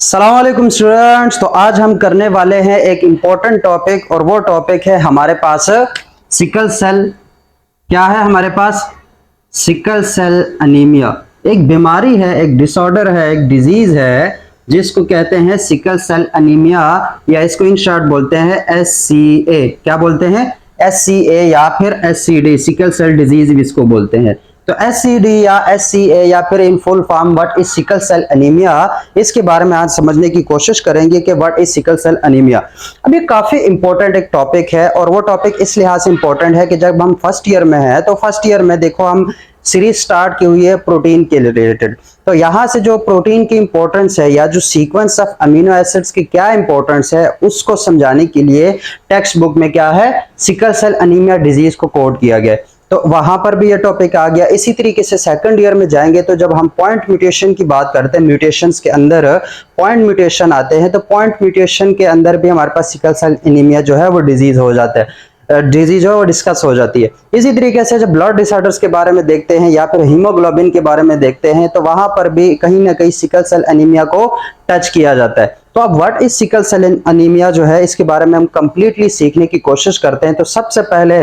अस्सलामुअलैकुम स्टूडेंट्स। तो आज हम करने वाले हैं एक इम्पोर्टेंट टॉपिक और वो टॉपिक है हमारे पास सिकल सेल। क्या है हमारे पास? Sickle cell anaemia. एक बीमारी है, एक डिसऑर्डर है, एक डिजीज है जिसको कहते हैं सिकल सेल अनीमिया, या इसको इन शॉर्ट बोलते हैं SCA। क्या बोलते हैं? SCA या फिर SCD, सिकल सेल डिजीज भी इसको बोलते हैं। तो SCD या SCA या फिर in full form what is sickle cell anaemia, इसके बारे में आज समझने की कोशिश करेंगे कि what is sickle cell anaemia. अब ये काफी इंपॉर्टेंट एक टॉपिक है और वो टॉपिक इस लिहाज से इंपॉर्टेंट है कि जब हम फर्स्ट ईयर में हैं तो फर्स्ट ईयर में देखो हम सीरीज स्टार्ट की हुई है प्रोटीन के रिलेटेड। तो यहाँ से जो प्रोटीन की इंपॉर्टेंस है या जो सीक्वेंस ऑफ अमीनो एसिड्स की क्या इंपॉर्टेंस है उसको समझाने के लिए टेक्स्ट बुक में क्या है, सिकल सेल अनीमिया डिजीज को कोड किया गया। तो वहां पर भी ये टॉपिक आ गया। इसी तरीके से सेकंड ईयर में जाएंगे तो जब हम पॉइंट म्यूटेशन की बात करते हैं, म्यूटेशंस के अंदर पॉइंट म्यूटेशन आते हैं, तो पॉइंट म्यूटेशन के अंदर भी हमारे पास सिकल सेल एनीमिया जो है वो डिजीज हो जाता है, डिजीज जो है वो डिस्कस हो जाती है। इसी तरीके से जब ब्लड डिसऑर्डर्स के बारे में देखते हैं या फिर हीमोग्लोबिन के बारे में देखते हैं तो वहां पर भी कहीं ना कहीं सिकल सेल एनीमिया को टच किया जाता है। तो अब what is sickle cell anaemia जो है इसके बारे में हम कंप्लीटली सीखने की कोशिश करते हैं। तो सबसे पहले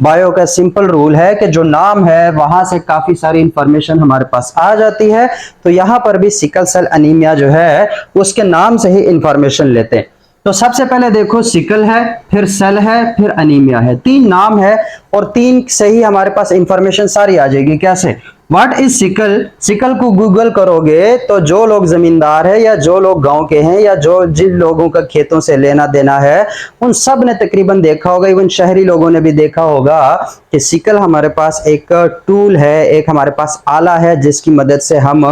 बायो का सिंपल रूल है कि जो नाम है वहां से काफी सारी इंफॉर्मेशन हमारे पास आ जाती है। तो यहां पर भी सिकल सेल अनीमिया जो है उसके नाम से ही इंफॉर्मेशन लेते हैं। तो सबसे पहले देखो, सिकल है, फिर सेल है, फिर अनीमिया है, तीन नाम है और तीन से ही हमारे पास इंफॉर्मेशन सारी आ जाएगी। कैसे? What is sickle? सिकल को गूगल करोगे तो जो लोग जमींदार है या जो लोग गांव के हैं या जो जिन लोगों का खेतों से लेना देना है उन सब ने तकरीबन देखा होगा, इवन शहरी लोगों ने भी देखा होगा कि सिकल हमारे पास एक टूल है, एक हमारे पास आला है जिसकी मदद से हम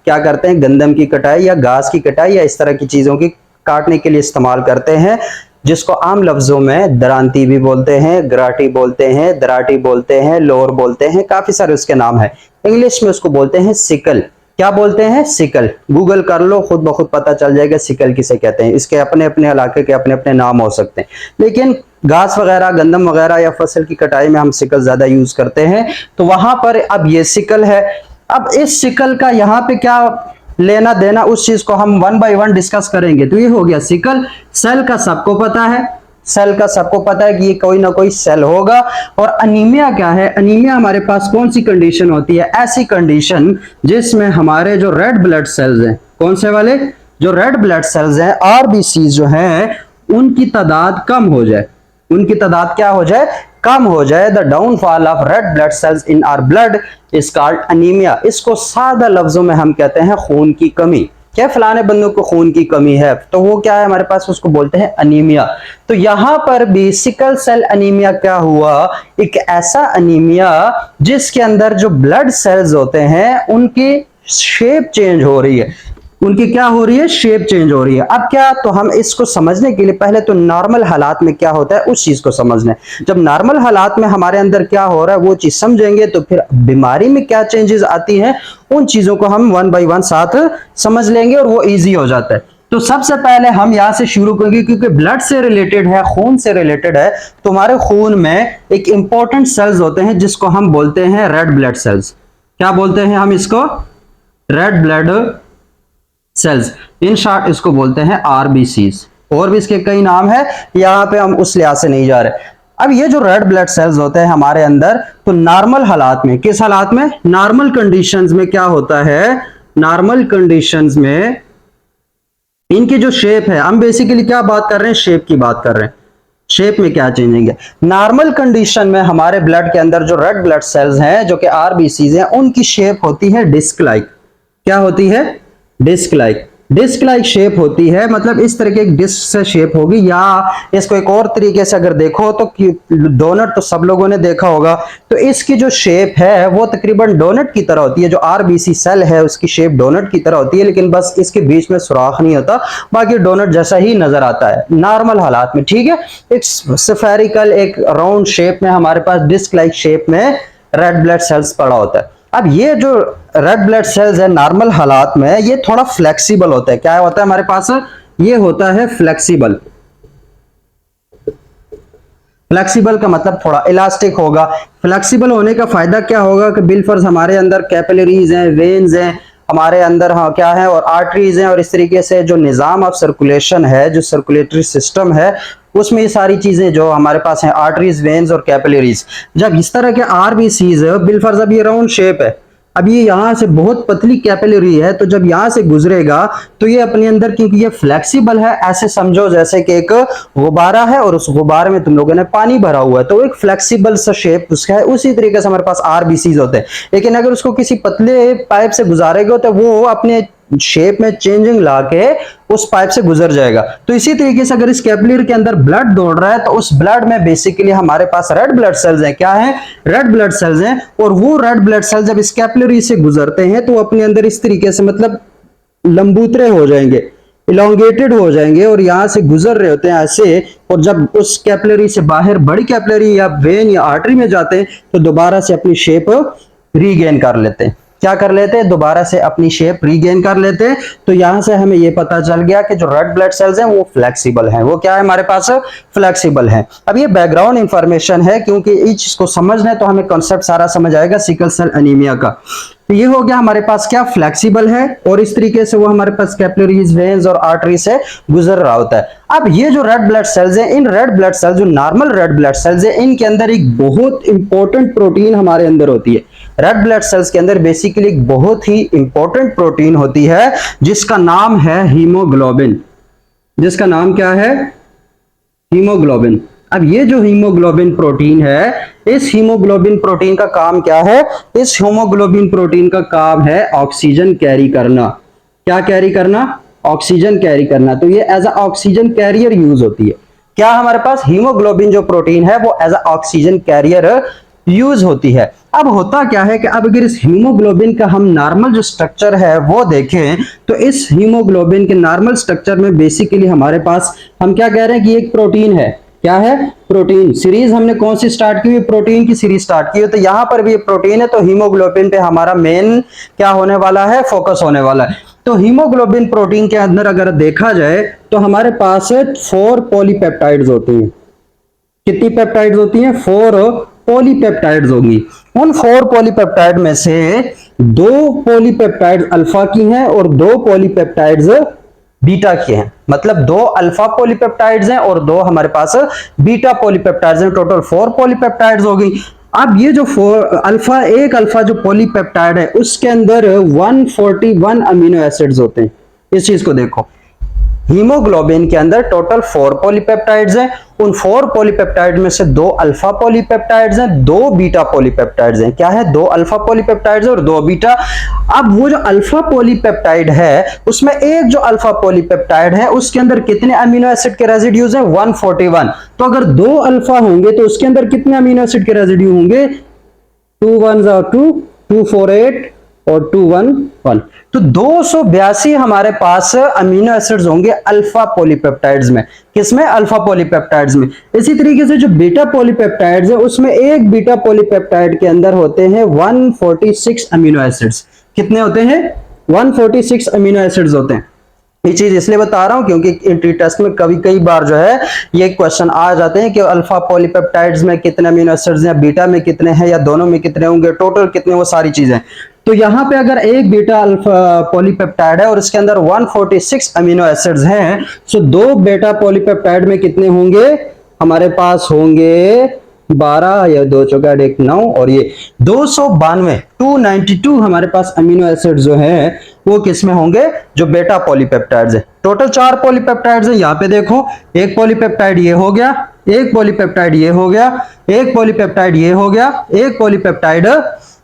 क्या करते हैं, गंदम की कटाई या घास की कटाई या इस तरह की चीजों की काटने के लिए इस्तेमाल करते हैं, जिसको आम लफ्जों में दरांती भी बोलते हैं, गराटी बोलते हैं, दराटी बोलते हैं, लोर बोलते हैं, काफी सारे उसके नाम हैं। इंग्लिश में उसको बोलते हैं सिकल। क्या बोलते हैं? सिकल। गूगल कर लो, खुद ब खुद पता चल जाएगा सिकल किसे कहते हैं। इसके अपने अपने इलाके के अपने अपने नाम हो सकते हैं, लेकिन घास वगैरह, गंदम वगैरह या फसल की कटाई में हम सिकल ज्यादा यूज करते हैं। तो वहां पर अब ये सिकल है। अब इस सिकल का यहाँ पे क्या लेना देना, उस चीज को हम वन बाय वन डिस्कस करेंगे। तो ये हो गया सिकल। सेल का सबको पता है, सेल का सबको पता है कि ये कोई ना कोई सेल होगा। और अनीमिया क्या है? अनीमिया हमारे पास कौन सी कंडीशन होती है? ऐसी कंडीशन जिसमें हमारे जो रेड ब्लड सेल्स हैं, कौन से वाले? जो रेड ब्लड सेल्स हैं, RBC जो हैं, उनकी तादाद कम हो जाए। उनकी तादाद क्या हो जाए? कम हो जाए। The downfall of red blood cells in our blood is called anaemia. इसको सादा लफ्जों में हम कहते हैं खून की कमी। क्या फलाने बंदों को खून की कमी है तो वो क्या है हमारे पास, उसको बोलते हैं अनीमिया। तो यहां पर भी सिकल सेल अनीमिया क्या हुआ? एक ऐसा अनीमिया जिसके अंदर जो ब्लड सेल्स होते हैं उनकी शेप चेंज हो रही है। उनकी क्या हो रही है? शेप चेंज हो रही है। अब क्या? तो हम इसको समझने के लिए पहले तो नॉर्मल हालात में क्या होता है उस चीज को समझना है। जब नॉर्मल हालात में हमारे अंदर क्या हो रहा है वो चीज समझेंगे तो फिर बीमारी में क्या चेंजेस आती हैं उन चीजों को हम वन बाय वन साथ समझ लेंगे और वो इजी हो जाता है। तो सबसे पहले हम यहां से शुरू करेंगे क्योंकि ब्लड से रिलेटेड है, खून से रिलेटेड है। तुम्हारे खून में एक इंपॉर्टेंट सेल्स होते हैं जिसको हम बोलते हैं रेड ब्लड सेल्स। क्या बोलते हैं हम इसको? Red blood cells. In short इसको बोलते हैं RBCs। और भी इसके कई नाम है, यहां पे हम उस लिहाज से नहीं जा रहे। अब ये जो रेड ब्लड सेल्स होते हैं हमारे अंदर, तो नॉर्मल हालात में, किस हालात में? नॉर्मल कंडीशंस में क्या होता है? नॉर्मल कंडीशंस में इनकी जो शेप है, हम बेसिकली क्या बात कर रहे हैं? शेप की बात कर रहे हैं। शेप में क्या चेंजिंग है? नॉर्मल कंडीशन में हमारे ब्लड के अंदर जो रेड ब्लड सेल्स हैं जो कि RBCs हैं, उनकी शेप होती है डिस्क लाइक। क्या होती है? Disc like. Disc like shape होती है, मतलब इस तरह की एक डिस्क से शेप होगी। या इसको एक और तरीके से अगर देखो तो डोनट तो सब लोगों ने देखा होगा। तो इसकी जो शेप है वो तकरीबन डोनट की तरह होती है। जो RBC सेल है उसकी शेप डोनट की तरह होती है, लेकिन बस इसके बीच में सुराख नहीं होता, बाकी डोनट जैसा ही नजर आता है नॉर्मल हालात में। ठीक है, एक स्फेरिकल, एक राउंड शेप में हमारे पास डिस्क लाइक शेप में रेड ब्लड सेल्स पड़ा होता है। अब ये जो रेड ब्लड सेल्स है नॉर्मल हालात में ये थोड़ा फ्लेक्सिबल होता है। क्या होता है हमारे पास? ये होता है फ्लेक्सिबल। फ्लेक्सिबल का मतलब थोड़ा इलास्टिक होगा। फ्लेक्सिबल होने का फायदा क्या होगा कि बिलफर्ज हमारे अंदर कैपिलरीज हैं, वेन्स हैं, हमारे अंदर हाँ क्या है और आर्टरीज हैं, और इस तरीके से जो निज़ाम ऑफ सर्कुलेशन है, जो सर्कुलेटरी सिस्टम है, उसमें ये सारी चीजें जो हमारे पास हैं, आर्टरीज, वेन्स और कैपिलरीज, जब इस तरह के आरबीसीज बिलफर्ज, अब ये राउंड शेप है, अब ये यहाँ से बहुत पतली कैपिलरी है, तो जब यहाँ से गुजरेगा तो ये अपने अंदर, क्योंकि ये फ्लेक्सिबल है, ऐसे समझो जैसे कि एक गुब्बारा है और उस गुब्बारे में तुम लोगों ने पानी भरा हुआ है, तो एक फ्लेक्सिबल सा शेप उसका है। उसी तरीके से हमारे पास आरबीसीज होते हैं, लेकिन अगर उसको किसी पतले पाइप से गुजारेगा तो वो अपने शेप में चेंजिंग लाके उस पाइप से गुजर जाएगा। तो इसी तरीके से अगर इस कैपिलरी के अंदर ब्लड दौड़ रहा है तो उस ब्लड में बेसिकली हमारे पास रेड ब्लड सेल्स हैं। क्या है? रेड ब्लड सेल्स हैं। और वो रेड ब्लड सेल्स जब इस कैपिलरी से गुजरते हैं तो अपने अंदर इस तरीके से मतलब लंबूतरे हो जाएंगे, इलोंगेटेड हो जाएंगे और यहां से गुजर रहे होते हैं ऐसे, और जब उस कैपिलरी से बाहर बड़ी कैपिलरी या वेन या आर्टरी में जाते हैं तो दोबारा से अपनी शेप रीगेन कर लेते हैं। क्या कर लेते हैं? दोबारा से अपनी शेप रीगेन कर लेते हैं। तो यहां से हमें यह पता चल गया कि जो रेड ब्लड सेल्स हैं वो फ्लेक्सिबल हैं। वो क्या है हमारे पास? फ्लेक्सिबल है। अब ये बैकग्राउंड इंफॉर्मेशन है, क्योंकि इस चीज को समझना है तो हमें कॉन्सेप्ट सारा समझ आएगा सिकल सेल एनीमिया का। तो ये हो गया हमारे पास क्या? फ्लेक्सिबल है, और इस तरीके से वो हमारे पास कैपिलरीज, वेन्स और आर्टरी से गुजर रहा होता है। अब ये जो रेड ब्लड सेल्स हैं, इन रेड ब्लड सेल्स, जो नॉर्मल रेड ब्लड सेल्स हैं, इनके अंदर एक बहुत इंपॉर्टेंट प्रोटीन हमारे अंदर होती है। रेड ब्लड सेल्स के अंदर बेसिकली एक बहुत ही इंपॉर्टेंट प्रोटीन होती है जिसका नाम है हीमोग्लोबिन। जिसका नाम क्या है? हीमोग्लोबिन। अब ये जो हीमोग्लोबिन प्रोटीन है, इस हीमोग्लोबिन प्रोटीन का काम क्या है? इस हीमोग्लोबिन प्रोटीन का काम है ऑक्सीजन कैरी करना। क्या कैरी करना? ऑक्सीजन कैरी करना। तो ये as a oxygen carrier use होती है। क्या हमारे पास हीमोग्लोबिन जो प्रोटीन है वो as a oxygen carrier use होती है। अब होता क्या है कि अब अगर इस हीमोग्लोबिन का हम नॉर्मल जो स्ट्रक्चर है वो देखें तो इस हीमोग्लोबिन के नॉर्मल स्ट्रक्चर में बेसिकली हमारे पास हम क्या कह रहे हैं कि एक प्रोटीन है। क्या है? प्रोटीन। सीरीज हमने कौन सी स्टार्ट की हुई? प्रोटीन की सीरीज स्टार्ट की है। तो यहां पर भी प्रोटीन है, तो हीमोग्लोबिन पे हमारा मेन क्या होने वाला है? फोकस होने वाला है। तो हीमोग्लोबिन प्रोटीन के अंदर अगर देखा जाए तो हमारे पास 4 पॉलीपेप्टाइड्स होते हैं। कितनी पेप्टाइड्स होती हैं? 4 पॉलीपेप्टाइड्स होंगी। उन 4 पॉलीपेप्टाइड में से 2 पॉलीपेप्टाइड्स अल्फा की हैं और 2 पॉलीपेप्टाइड्स बीटा की हैं। मतलब 2 अल्फा पॉलीपेप्टाइड्स हैं और 2 हमारे पास बीटा पॉलीपेप्टाइड्स हैं। टोटल 4 पॉलीपेप्टाइड्स हो गई। अब ये जो एक अल्फा जो पॉलीपेप्टाइड है उसके अंदर 141 अमीनो एसिड्स होते हैं। इस चीज को देखो, हीमोग्लोबिन के अंदर टोटल 4 पॉलीपेप्टाइड्स हैं। उन 4 पॉलीपेप्टाइड में से 2 अल्फा पॉलीपेप्टाइड्स हैं, 2 बीटा पॉलीपेप्टाइड्स हैं। क्या है? 2 अल्फा पॉलीपेप्टाइड्स और 2 बीटा। अब वो जो अल्फा पॉलीपेप्टाइड है उसमें एक जो अल्फा पॉलीपेप्टाइड है उसके अंदर कितने अमीनो एसिड के रेजिड्यूज हैं? 141। तो अगर 2 अल्फा होंगे तो उसके अंदर कितने अमीनो एसिड के रेजिड्यू होंगे? 2 1 2, 248 और 211। तो 282 हमारे पास अमीनो एसिड्स होंगे अल्फा पॉलीपेप्टाइड्स में। किसमें? अल्फा पॉलीपेप्टाइड्स में। इसी तरीके से जो बीटा पॉलीपेप्टाइड्स है उसमें एक बीटा पॉलीपेप्टाइड के अंदर होते हैं 146 अमीनो एसिड्स। कितने होते हैं? 146 अमीनो एसिड्स होते हैं। ये चीज इसलिए बता रहा हूं क्योंकि एंट्री टेस्ट में कई बार जो है ये क्वेश्चन आ जाते हैं कि अल्फा पॉलीपेप्टाइड्स में कितने अमीनो एसिड्स हैं, बीटा में कितने हैं, या दोनों में कितने होंगे, टोटल कितने, वो सारी चीजें। तो यहां पे अगर एक बीटा अल्फा पॉलीपेप्टाइड है और इसके अंदर 146 अमीनो एसिड्स हैं, तो 2 बीटा पॉलीपेप्टाइड में कितने होंगे? हमारे पास होंगे 12 या 2 चौका 1 9 और ये 292 292 हमारे पास अमीनो एसिड जो है वो किसमें होंगे? जो बेटा पॉलीपेप्टाइड्स है। टोटल 4 पॉलीपेप्टाइड्स है। यहाँ पे देखो, एक पॉलीपेप्टाइड ये हो गया, एक पॉलीपेप्टाइड ये हो गया, एक पॉलीपेप्टाइड ये हो गया, एक पॉलीपेप्टाइड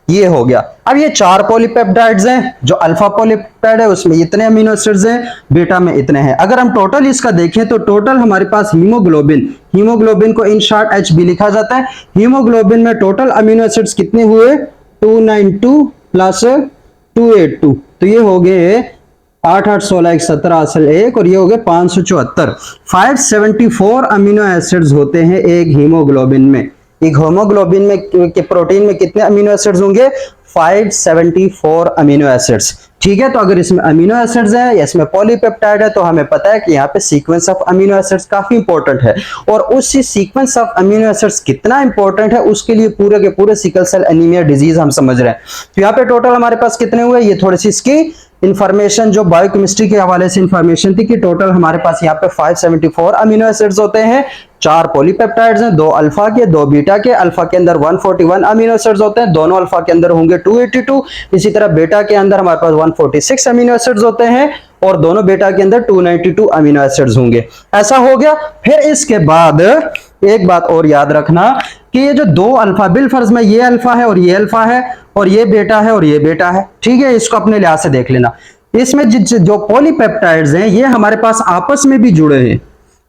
ये हो गया। अब ये 4 पॉलीपेप्टाइड्स हैं। जो अल्फा पॉलीपेप्टाइड है उसमें इतने अमीनो एसिड्स हैं, बीटा में इतने हैं। अगर हम टोटल इसका देखें तो टोटल हमारे पास हीमोग्लोबिन को इन शॉर्ट HB लिखा जाता है। हीमोग्लोबिन में टोटल अमीनो एसिड्स कितने हुए? 292 प्लस 282। तो ये हो गए 8 8 16 1 17 असल 1 और ये हो गए 574। 574 अमीनो एसिड्स होते हैं एक हीमोग्लोबिन में। एक हीमोग्लोबिन में के प्रोटीन में कितने अमीनो एसिड्स होंगे? 574 अमीनो एसिड्स। ठीक है, तो अगर इसमें अमीनो एसिड्स हैं या इसमें पॉलीपेप्टाइड है तो हमें पता है कि यहाँ पे सीक्वेंस ऑफ अमीनो एसिड्स काफी इंपॉर्टेंट है। और उसी सीक्वेंस ऑफ अमीनो एसिड्स कितना इंपॉर्टेंट है उसके लिए पूरे के पूरे सिकल सेल एनीमिया डिजीज हम समझ रहे हैं। तो यहाँ पे टोटल हमारे पास कितने हुए, ये थोड़ी सी इसकी इंफॉर्मेशन जो बायोकेमिस्ट्री के हवाले से इंफॉर्मेशन थी कि टोटल हमारे पास यहाँ पे 574 अमीनो एसिड्स होते हैं, 4 पॉलीपेप्टाइड्स हैं, 2 अल्फा के 2 बीटा के। अल्फा के अंदर 141 अमीनो एसिड्स होते हैं, दोनों अल्फा के अंदर होंगे 282। इसी तरह बीटा के अंदर हमारे पास 146 अमीनो एसिड्स होते हैं और दोनों बीटा के अंदर 292 अमीनो एसिड्स होंगे। ऐसा हो गया। फिर इसके बाद एक बात और याद रखना कि ये जो 2 अल्फा, बिलफर्ज में ये अल्फा है और ये अल्फा है और ये बेटा है और ये बेटा है, ठीक है, इसको अपने लिहाज से देख लेना। इसमें जो पॉलीपेप्टाइड्स हैं ये हमारे पास आपस में भी जुड़े हैं।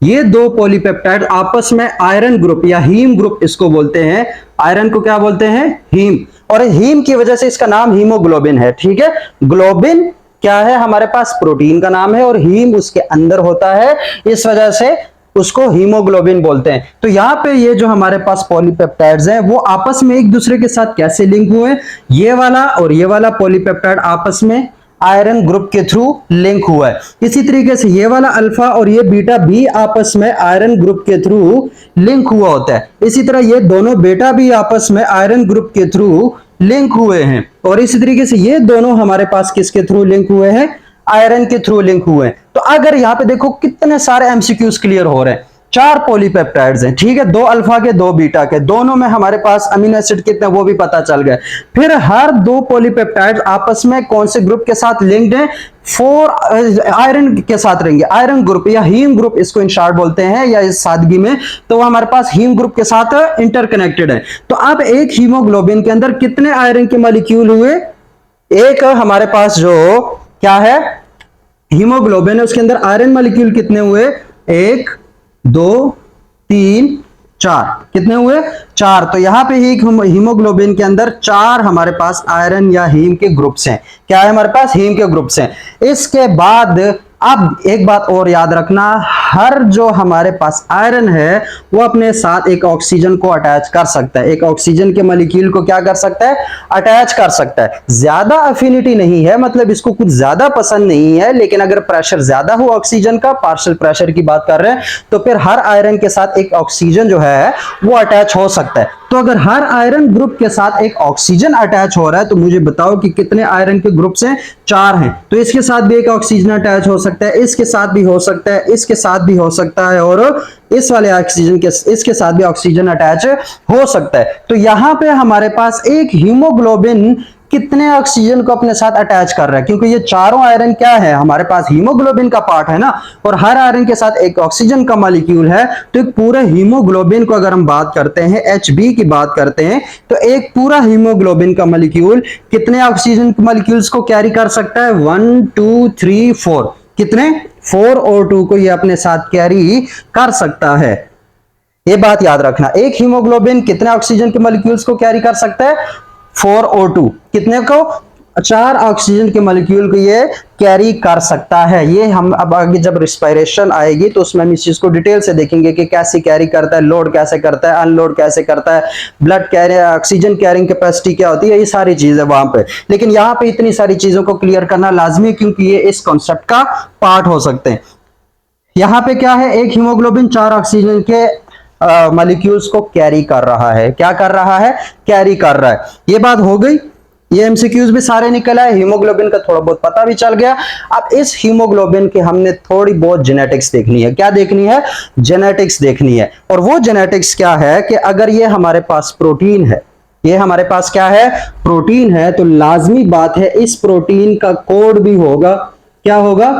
ये 2 पॉलीपेप्टाइड आपस में आयरन ग्रुप या हीम ग्रुप इसको बोलते हैं। आयरन को क्या बोलते हैं, हीम। और हीम की वजह से इसका नाम हीमोग्लोबिन है, ठीक है। ग्लोबिन क्या है, हमारे पास प्रोटीन का नाम है और हीम उसके अंदर होता है, इस वजह से उसको हीमोग्लोबिन बोलते हैं। तो यहाँ पे ये जो हमारे पास पॉलीपेप्टाइड्स हैं वो आपस में एक दूसरे के साथ कैसे लिंक हुए, ये वाला और ये वाला पॉलीपेप्टाइड आपस में आयरन ग्रुप के थ्रू लिंक हुआ है। इसी तरीके से ये वाला अल्फा और ये बीटा भी आपस में आयरन ग्रुप के थ्रू लिंक हुआ होता है। इसी तरह ये दोनों बेटा भी आपस में आयरन ग्रुप के थ्रू लिंक हुए हैं। और इसी तरीके से ये दोनों हमारे पास किसके थ्रू लिंक हुए हैं, आयरन के थ्रू लिंक हुए हैं। तो अगर यहाँ पे देखो कितने सारे एमसीक्यूज क्लियर हो रहे हैं। 4 पॉलीपेप्टाइड्स हैं, ठीक है, 2 अल्फा के 2 बीटा के, दोनों में हमारे पास अमीनो एसिड कितने वो भी पता चल गए। फिर हर 2 पॉलीपेप्टाइड्स आपस में कौन से ग्रुप के साथ लिंक्ड हैं, 4 आयरन के साथ रहेंगे। आयरन ग्रुप या हीम ग्रुप इसको इन शॉर्ट बोलते हैं या इस सादगी में, तो वो हमारे पास हीम ग्रुप के साथ इंटरकनेक्टेड है। तो अब एक हीमोग्लोबिन के अंदर कितने आयरन के मॉलिक्यूल हुए, एक हमारे पास जो क्या है हीमोग्लोबिन है उसके अंदर आयरन मॉलिक्यूल कितने हुए, 1 2 3 4, कितने हुए, 4। तो यहां पे ही हीमोग्लोबिन के अंदर 4 हमारे पास आयरन या हीम के ग्रुप्स हैं। क्या है हमारे पास, हीम के ग्रुप्स हैं। इसके बाद अब एक बात और याद रखना, हर जो हमारे पास आयरन है वो अपने साथ एक ऑक्सीजन को अटैच कर सकता है, एक ऑक्सीजन के मॉलिक्यूल को क्या कर सकता है, अटैच कर सकता है। ज्यादा अफिनिटी नहीं है, मतलब इसको कुछ ज्यादा पसंद नहीं है, लेकिन अगर प्रेशर ज्यादा हो ऑक्सीजन का, पार्शियल प्रेशर की बात कर रहे हैं, तो फिर हर आयरन के साथ एक ऑक्सीजन जो है वो अटैच हो सकता है। तो अगर हर आयरन ग्रुप के साथ एक ऑक्सीजन अटैच हो रहा है तो मुझे बताओ कि कितने आयरन के ग्रुप्स हैं, 4 हैं। तो इसके साथ भी एक ऑक्सीजन अटैच हो सकता है, इसके साथ भी हो सकता है, इसके साथ भी हो सकता है और इस वाले ऑक्सीजन के इसके साथ भी ऑक्सीजन अटैच हो सकता है। तो यहां पे हमारे पास एक हीमोग्लोबिन कितने ऑक्सीजन को अपने साथ अटैच कर रहा है, क्योंकि ये चारों आयरन क्या है हमारे पास हीमोग्लोबिन का पार्ट है ना, और हर आयरन के साथ एक ऑक्सीजन का मॉलिक्यूल है। तो एक पूरे हीमोग्लोबिन को अगर हम बात करते हैं, Hb की बात करते हैं, तो एक पूरा हीमोग्लोबिन का मॉलिक्यूल कितने ऑक्सीजन मॉलिक्यूल्स को कैरी कर सकता है, 1 2 3 4, कितने, 4 और 2 को ये अपने साथ कैरी कर सकता है। ये बात याद रखना, एक हीमोग्लोबिन कितने ऑक्सीजन के मॉलिक्यूल्स को कैरी कर सकता है, 4 और 2, कितने को, 4 ऑक्सीजन के मॉलिक्यूल को ये कैरी कर सकता है। ये हम अब आगे जब रिस्पायरेशन आएगी तो उसमें हम इस चीज को डिटेल से देखेंगे कि कैसे कैरी करता है, लोड कैसे करता है, अनलोड कैसे करता है, blood carry, oxygen carrying capacity क्या होती है, ये सारी चीजें वहां पे। लेकिन यहाँ पे इतनी सारी चीजों को क्लियर करना लाजमी है क्योंकि ये इस कॉन्सेप्ट का पार्ट हो सकते हैं। यहाँ पे क्या है, एक हीमोग्लोबिन 4 ऑक्सीजन के मॉलिक्यूल्स को कैरी कर रहा है, क्या कर रहा है, कैरी कर रहा है। ये बात हो गई, ये एमसीक्यूज भी सारे निकल आए, हीमोग्लोबिन का थोड़ा बहुत पता भी चल गया। अब इस हीमोग्लोबिन की हमने थोड़ी बहुत जेनेटिक्स देखनी है, क्या देखनी है, जेनेटिक्स देखनी है। और वो जेनेटिक्स क्या है कि अगर ये हमारे पास प्रोटीन है, ये हमारे पास क्या है, प्रोटीन है, तो लाजमी बात है इस प्रोटीन का कोड भी होगा, क्या होगा,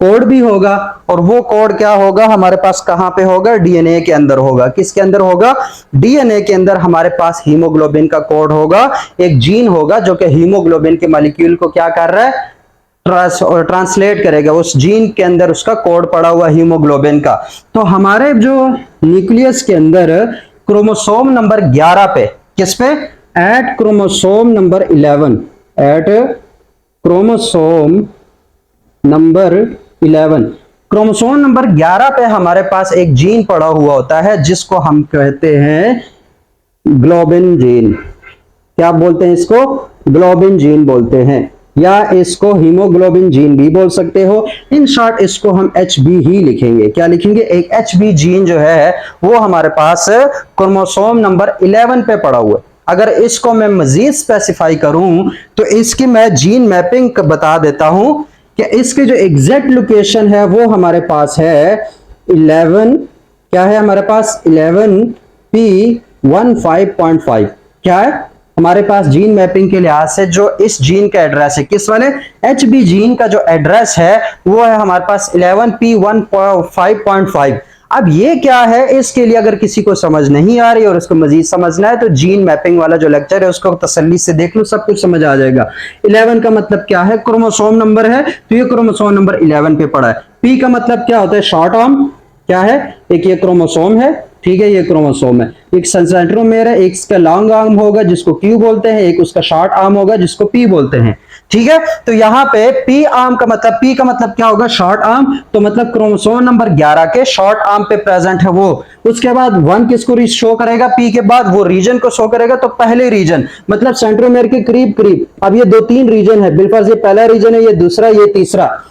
कोड भी होगा। और वो कोड क्या होगा हमारे पास, कहां पे होगा, डीएनए के अंदर होगा। किसके अंदर होगा, डीएनए के अंदर हमारे पास हीमोग्लोबिन का कोड होगा। एक जीन होगा जो कि हीमोग्लोबिन के मॉलिक्यूल को क्या कर रहा है, ट्रांसलेट करेगा, उस जीन के अंदर उसका कोड पड़ा हुआ हीमोग्लोबिन का। तो हमारे जो न्यूक्लियस के अंदर क्रोमोसोम नंबर 11 पे, किस पे, at chromosome number 11, at chromosome number 11, chromosome number 11 पे हमारे पास एक जीन पड़ा हुआ होता है जिसको हम कहते हैं ग्लोबिन जीन। क्या बोलते हैं इसको, ग्लोबिन जीन बोलते हैं। या इसको हीमोग्लोबिन जीन भी बोल सकते हो। इन शॉर्ट इसको हम HB ही लिखेंगे। क्या लिखेंगे? एक HB जीन जो है वो हमारे पास क्रोमोसोम नंबर 11 पे पड़ा हुआ है। अगर इसको मैं मजीद स्पेसिफाई करूं तो इसकी मैं जीन मैपिंग बता देता हूं कि इसकी जो एग्जैक्ट लोकेशन है वो हमारे पास है 11, क्या है हमारे पास 11p15.5। क्या है हमारे पास जीन मैपिंग के लिहाज से जो इस जीन का एड्रेस है, किस वाले HB जीन का जो एड्रेस है वो है हमारे पास 11p15.5। अब ये क्या है, इसके लिए अगर किसी को समझ नहीं आ रही और उसको मजीद समझना है तो जीन मैपिंग वाला जो लेक्चर है उसको तसल्ली से देख लो, सब कुछ समझ आ जाएगा। 11 का मतलब क्या है? क्रोमोसोम नंबर है, तो ये क्रोमोसोम नंबर 11 पे पड़ा है। पी का मतलब क्या होता है? Short arm. क्या है? एक ये क्रोमोसोम है, ठीक है, ये क्रोमोसोम है। एक सेंट्रोमेयर है, एक इसका लॉन्ग आर्म होगा जिसको क्यू बोलते हैं, एक उसका शॉर्ट आर्म होगा जिसको पी बोलते हैं, ठीक है। तो यहां पे पी आर्म का मतलब, पी का मतलब क्या होगा? Short arm. तो मतलब क्रोमोसोम नंबर 11 के शॉर्ट आर्म पे प्रेजेंट है वो। उसके बाद 1 किसको शो करेगा? पी के बाद वो रीजन को शो करेगा। तो पहले रीजन मतलब सेंट्रोमेयर के करीब करीब, अब ये 2-3 रीजन है, बिल्कुल ये पहला रीजन है, ये दूसरा, ये तीसरा।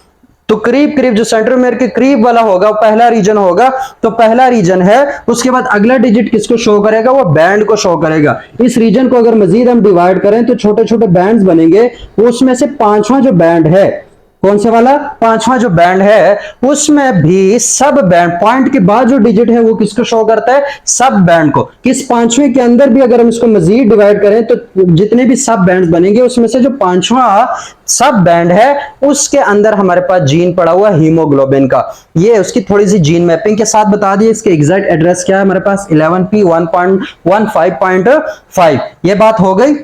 तो करीब करीब जो सेंट्रोमेयर के करीब वाला होगा वो पहला रीजन होगा, तो पहला रीजन है। उसके बाद अगला डिजिट किसको शो करेगा? वो बैंड को शो करेगा। इस रीजन को अगर मजीद हम डिवाइड करें तो छोटे छोटे बैंड्स बनेंगे, उसमें से पांचवा जो बैंड है, कौन से वाला? पांचवा जो बैंड है उसमें भी सब बैंड, पॉइंट के बाद जो डिजिट है वो किसको शो करता है? सब बैंड को। किस पांचवें के अंदर भी अगर हम इसको मजीद डिवाइड करें तो जितने भी सब बैंड्स बनेंगे उसमें से जो पांचवा सब बैंड है उसके अंदर हमारे पास जीन पड़ा हुआ हीमोग्लोबिन का। ये उसकी थोड़ी सी जीन मैपिंग के साथ बता दी। इसके एग्जैक्ट एड्रेस क्या है हमारे पास? 11p1.15.5। ये बात हो गई।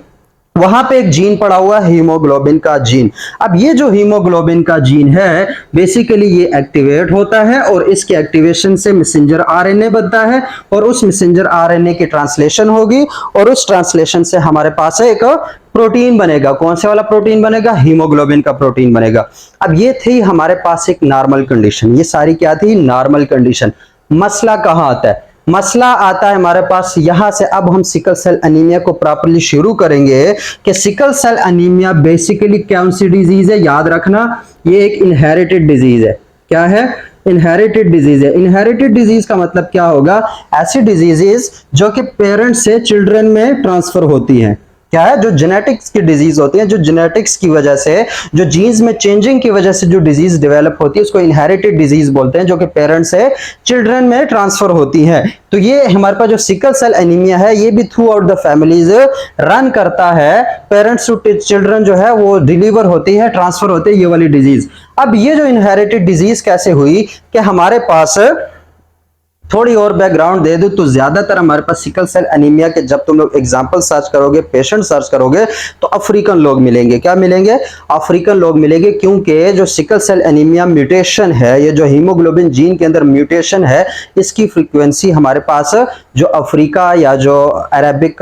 वहां पे एक जीन पड़ा हुआ हीमोग्लोबिन का जीन। अब ये जो हीमोग्लोबिन का जीन है बेसिकली ये एक्टिवेट होता है और इसके एक्टिवेशन से मैसेंजर आरएनए बनता है और उस मैसेंजर आरएनए की ट्रांसलेशन होगी और उस ट्रांसलेशन से हमारे पास एक प्रोटीन बनेगा। कौन से वाला प्रोटीन बनेगा? हीमोग्लोबिन का प्रोटीन बनेगा। अब ये थी हमारे पास एक नॉर्मल कंडीशन। ये सारी क्या थी? Normal condition. मसला कहां आता है? मसला आता है हमारे पास यहां से। अब हम सिकल सेल एनीमिया को प्रॉपर्ली शुरू करेंगे कि सिकल सेल एनीमिया बेसिकली कौन सी डिजीज है? याद रखना, ये एक इनहेरिटेड डिजीज है। क्या है? इनहेरिटेड डिजीज है। इनहेरिटेड डिजीज का मतलब क्या होगा? ऐसी डिजीजेस जो कि पेरेंट्स से चिल्ड्रन में ट्रांसफर होती हैं। क्या है? जो जेनेटिक्स की डिजीज होती है, जो जेनेटिक्स की वजह से, जो जीन्स में चेंजिंग की वजह से जो डिजीज डेवलप होती है उसको इनहेरिटेड डिजीज बोलते हैं, जो कि पेरेंट्स से चिल्ड्रन में ट्रांसफर होती है। तो ये हमारे पास जो सिकल सेल एनीमिया है ये भी through out the families run करता है। पेरेंट्स टू चिल्ड्रन जो है वो डिलीवर होती है, ट्रांसफर होती है ये वाली डिजीज। अब ये जो इनहेरिटेड डिजीज कैसे हुई कि हमारे पास थोड़ी और बैकग्राउंड दे दूं तो ज्यादातर हमारे पास सिकल सेल एनीमिया के जब तुम लोग एग्जांपल सर्च करोगे, पेशेंट सर्च करोगे तो अफ्रीकन लोग मिलेंगे। क्या मिलेंगे? अफ्रीकन लोग मिलेंगे, क्योंकि जो सिकल सेल एनीमिया म्यूटेशन है, ये जो हीमोग्लोबिन जीन के अंदर म्यूटेशन है, इसकी फ्रीक्वेंसी हमारे पास जो अफ्रीका या जो अरेबिक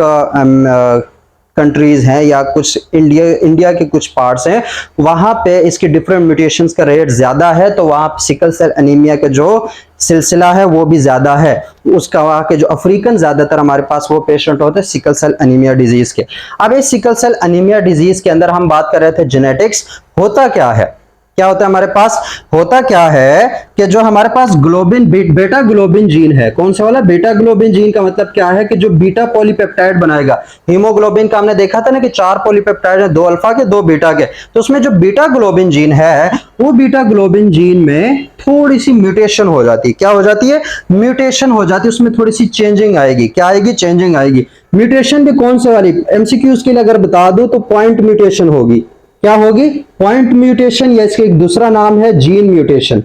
कंट्रीज हैं या कुछ इंडिया के कुछ पार्ट्स हैं वहां पे इसकी डिफरेंट म्यूटेशंस का रेट ज्यादा है। तो वहां सिकल सेल एनीमिया का जो सिलसिला है वो भी ज्यादा है। उसका वहां के जो अफ्रीकन ज्यादातर हमारे पास वो पेशेंट होते हैं सिकल सेल एनीमिया डिजीज के। अब इस सिकल सेल एनीमिया डिजीज के अंदर हम बात कर रहे थे जेनेटिक्स। होता क्या है? क्या होता है हमारे पास? होता क्या है कि जो हमारे पास ग्लोबिन बेटा ग्लोबिन जीन है, कौन सा वाला? बेटा ग्लोबिन जीन का मतलब क्या है कि जो बीटा पॉलीपेप्टाइड बनाएगा। हीमोग्लोबिन का हमने देखा था ना कि 4 पॉलीपेप्टाइड है, 2 अल्फा के 2 बीटा के। तो उसमें जो बीटा ग्लोबिन जीन है वो बीटा ग्लोबिन जीन में थोड़ी सी म्यूटेशन हो जाती है। क्या हो जाती है? म्यूटेशन हो जाती है, उसमें थोड़ी सी चेंजिंग आएगी। क्या आएगी? चेंजिंग आएगी। म्यूटेशन भी कौन से वाली? एमसीक्यूज के लिए अगर बता दूं तो पॉइंट म्यूटेशन होगी। क्या होगी? पॉइंट म्यूटेशन, या इसका एक दूसरा नाम है जीन म्यूटेशन।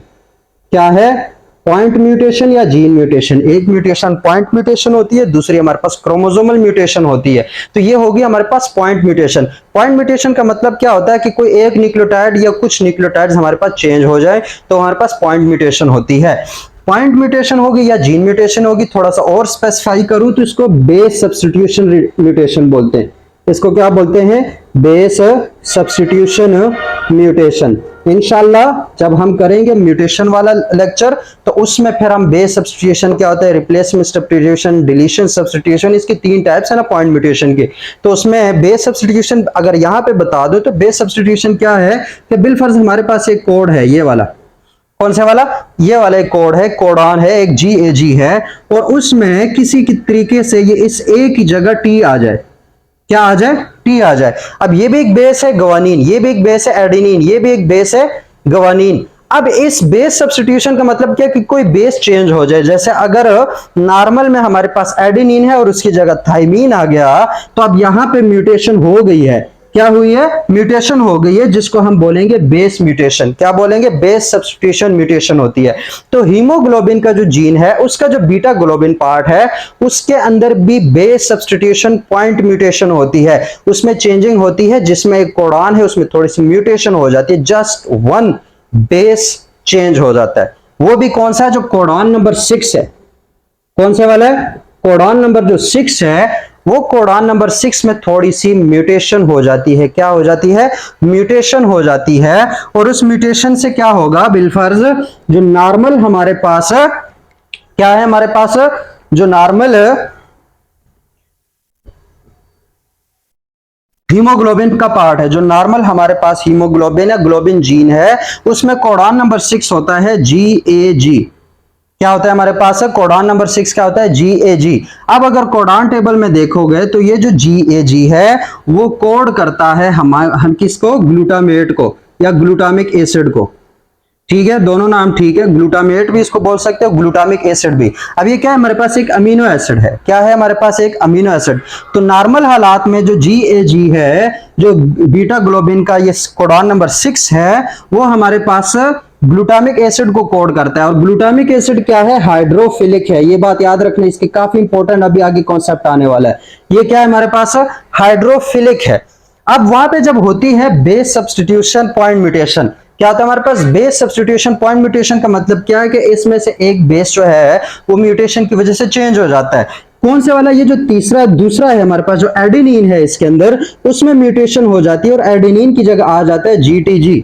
क्या है? पॉइंट म्यूटेशन या जीन म्यूटेशन। एक म्यूटेशन पॉइंट म्यूटेशन होती है, दूसरी हमारे पास क्रोमोसोमल म्यूटेशन होती है। तो ये होगी हमारे पास पॉइंट म्यूटेशन। पॉइंट म्यूटेशन का मतलब क्या होता है कि कोई एक न्यूक्लियोटाइड या कुछ न्यूक्लियोटाइड्स हमारे पास चेंज हो जाए तो हमारे पास पॉइंट म्यूटेशन होती है। पॉइंट म्यूटेशन होगी या जीन म्यूटेशन होगी। थोड़ा सा और स्पेसिफाई करूं तो इसको बेस सब्स्टिट्यूशन म्यूटेशन बोलते हैं। इसको क्या बोलते हैं? Base substitution mutation. इंशाल्लाह जब हम करेंगे म्यूटेशन वाला लेक्चर तो उसमें फिर हम बेस सब्स्टिट्यूशन क्या होता है, रिप्लेसमेंट सब्स्टिट्यूशन, डिलीशन सब्स्टिट्यूशन, इसकी 3 टाइप्स है ना पॉइंट म्यूटेशन के। तो उसमें बेस सब्स्टिट्यूशन अगर यहां पे बता दो तो बेस सब्स्टिट्यूशन क्या है कि बिलफर्ज हमारे पास एक कोड है, ये वाला, कौन से वाला, ये वाला एक कोड है, कोडान है, एक GAG है, और उसमें किसी की तरीके से ये इस A की जगह T आ जाए, क्या आ जाए, T आ जाए। अब ये भी एक बेस है ग्वानिन, ये भी एक बेस है एडेनिन, ये भी एक बेस है ग्वानिन। अब इस बेस सब्स्टिट्यूशन का मतलब क्या कि कोई बेस चेंज हो जाए, जैसे अगर नॉर्मल में हमारे पास एडेनिन है और उसकी जगह थाइमीन आ गया, तो अब यहां पे म्यूटेशन हो गई है, क्या हुई है, म्यूटेशन हो गई है, जिसको हम बोलेंगे बेस म्यूटेशन। क्या बोलेंगे, बेस सब्स्टिट्यूशन म्यूटेशन होती है। तो हीमोग्लोबिन का जो जीन है उसका जो बीटा ग्लोबिन पार्ट है उसके अंदर भी बेस सब्स्टिट्यूशन पॉइंट म्यूटेशन होती है, उसमें चेंजिंग होती है, जिसमें एक कोडान है उसमें थोड़ी सी म्यूटेशन हो जाती है, जस्ट 1 बेस चेंज हो जाता है। वो भी कौन सा है, जो कोडान नंबर 6 है, कौन से वाला है, कोडान नंबर जो 6 है, वो कोडान नंबर 6 में थोड़ी सी म्यूटेशन हो जाती है, क्या हो जाती है, म्यूटेशन हो जाती है। और उस म्यूटेशन से क्या होगा बिलफर्ज, जो नॉर्मल हमारे पास क्या है, हमारे पास जो नॉर्मल हीमोग्लोबिन का पार्ट है, जो नॉर्मल हमारे पास हीमोग्लोबिन या ग्लोबिन जीन है, उसमें कोडान नंबर 6 होता है GAG। क्या होता है हमारे पास, कोडान नंबर 6 क्या होता है, GAG। अब अगर कोडान टेबल में देखोगे तो ये जो GAG है वो कोड करता है हम किसको, ग्लूटामेट को या ग्लूटामिक एसिड को, ठीक है, दोनों नाम ठीक है, ग्लूटामेट भी इसको बोल सकते हो, ग्लूटामिक एसिड भी। अब ये क्या है, हमारे पास एक अमीनो एसिड है, क्या है हमारे पास, एक अमीनो एसिड। तो नॉर्मल हालात में जो GAG है, जो बीटा ग्लोबिन का ये कोडान नंबर 6 है, वो हमारे पास ग्लूटामिक एसिड को कोड करता है। और ग्लूटामिक एसिड क्या है, हाइड्रोफिलिक है, ये बात याद रखना, इसकी काफी इंपॉर्टेंट अभी आगे कॉन्सेप्ट आने वाला है। ये क्या है हमारे पास, हाइड्रोफिलिक है। अब वहां पे जब होती है बेस सब्स्टिट्यूशन पॉइंट म्यूटेशन, क्या होता है हमारे पास, बेस सब्स्टिट्यूशन पॉइंट म्यूटेशन का मतलब क्या है कि इसमें से एक बेस जो है वो म्यूटेशन की वजह से चेंज हो जाता है। कौन से वाला, ये जो दूसरा है हमारे पास, जो एडेनिन है इसके अंदर, उसमें म्यूटेशन हो जाती है और एडेनिन की जगह आ जाता है GTG।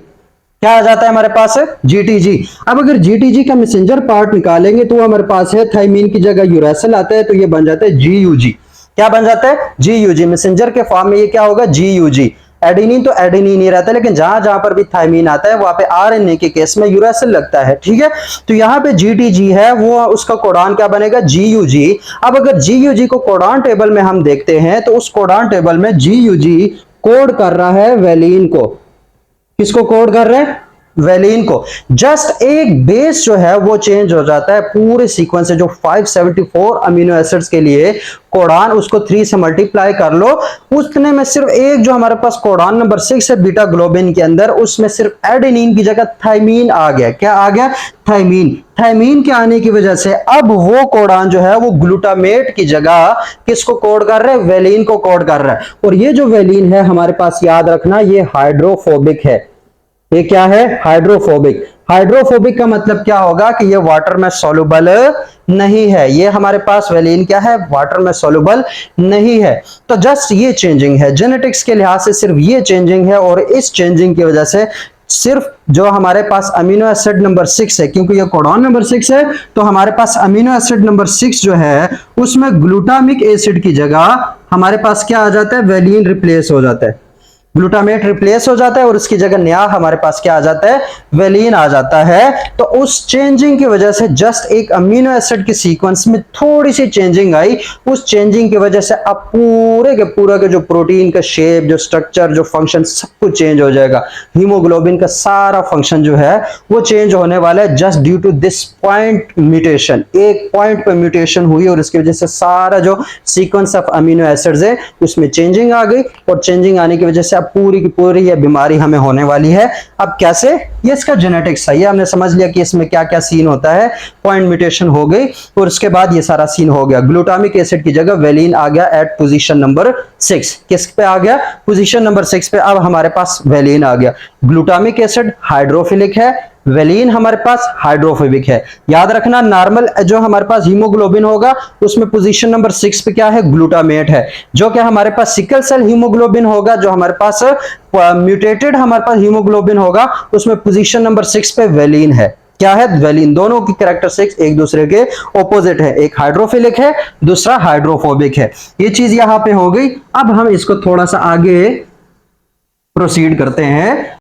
क्या आ जाता है हमारे पास, GTG। अब अगर GTG का मैसेंजर पार्ट निकालेंगे तो हमारे पास है थाइमीन की जगह यूरेसिल आता है, तो ये बन जाता है GUG। क्या बन जाता है, GUG। मैसेंजर के फॉर्म में ये क्या होगा, GUG। एडेनिन तो एडेनिन ही रहता है, लेकिन जहां जहां पर भी थाइमीन आता है वहां पे RNA के केस में यूरेसिल लगता है, ठीक है। तो यहाँ पे GTG है, वो उसका कोडान क्या बनेगा, GUG। अब अगर GUG को कोडान टेबल में हम देखते हैं तो उस कोडान टेबल में GUG कोड कर रहा है वेलिन को, किसको कोड कर रहे हैं, वेलिन को। जस्ट एक बेस जो है वो चेंज हो जाता है, पूरे सीक्वेंस से जो 574 अमीनो एसिड्स के लिए कोडान, उसको 3 से मल्टीप्लाई कर लो, उतने में सिर्फ एक जो हमारे पास कोडान नंबर 6 है बीटा ग्लोबिन के अंदर, उसमें सिर्फ एडेनिन की जगह थाइमीन आ गया। क्या आ गया, थाइमीन। थाइमीन के आने की वजह से अब वो कोडान जो है वो ग्लूटामेट की जगह किसको कोड कर रहा है, वेलिन को कोड कर रहा है। और ये जो वेलिन है हमारे पास याद रखना, ये हाइड्रोफोबिक है। ये क्या है, हाइड्रोफोबिक। हाइड्रोफोबिक का मतलब क्या होगा कि ये वाटर में सॉल्युबल नहीं है, ये हमारे पास वेलिन क्या है, वाटर में सॉल्युबल नहीं है। तो जस्ट ये चेंजिंग है, जेनेटिक्स के लिहाज से सिर्फ ये चेंजिंग है, और इस चेंजिंग की वजह से सिर्फ जो हमारे पास अमीनो एसिड नंबर 6 है, क्योंकि ये कोडान नंबर 6 है, तो हमारे पास अमीनो एसिड नंबर 6 जो है उसमें ग्लूटामिक एसिड की जगह हमारे पास क्या आ जाता है, वेलिन रिप्लेस हो जाता है, ग्लूटामेट रिप्लेस हो जाता है और उसकी जगह नया हमारे पास क्या आ जाता है, वेलिन आ जाता है। तो उस चेंजिंग की वजह से जस्ट एक अमीनो एसिड के सीक्वेंस में थोड़ी सी चेंजिंग आई, उस चेंजिंग की वजह से अब पूरे के पूरा के जो प्रोटीन का शेप, जो स्ट्रक्चर, जो फंक्शन, सब कुछ चेंज हो जाएगा। हीमोग्लोबिन का सारा फंक्शन जो है वो चेंज होने वाला है, just due to this point mutation. एक पॉइंट पे म्यूटेशन हुई और इसकी वजह से सारा जो सीक्वेंस ऑफ अमीनो एसिड्स है उसमें चेंजिंग आ गई, और चेंजिंग आने की वजह से पूरी की पूरी ये बीमारी हमें होने वाली है। अब कैसे, ये इसका जेनेटिक्स है, ये हमने समझ लिया कि इसमें क्या क्या सीन होता है। पॉइंट म्यूटेशन हो गई और उसके बाद ये सारा सीन हो गया, ग्लूटामिक एसिड की जगह वेलिन आ गया एट पोजीशन नंबर 6। किस पे आ गया, पोजीशन नंबर 6 पे अब हमारे पास वेलिन आ गया। ग्लूटामिक एसिड हाइड्रोफिलिक है, वेलिन हमारे पास हाइड्रोफोबिक है। याद रखना, नॉर्मल जो हमारे पास हीमोग्लोबिन होगा उसमें पोजीशन नंबर 6 पे क्या है, ग्लूटामेट है। जो कि हमारे पास सिकल सेल हीमोग्लोबिन होगा, जो हमारे पास म्यूटेटेड हमारे पास हीमोग्लोबिन होगा, उसमें पोजीशन नंबर 6 पे वेलिन है। क्या है, वेलिन। दोनों की कैरेक्टरिस्टिक्स एक दूसरे के ऑपोजिट है, एक हाइड्रोफिलिक है, दूसरा हाइड्रोफोबिक है। ये चीज यहां पे हो गई। अब हम इसको थोड़ा सा आगे प्रोसीड करते हैं।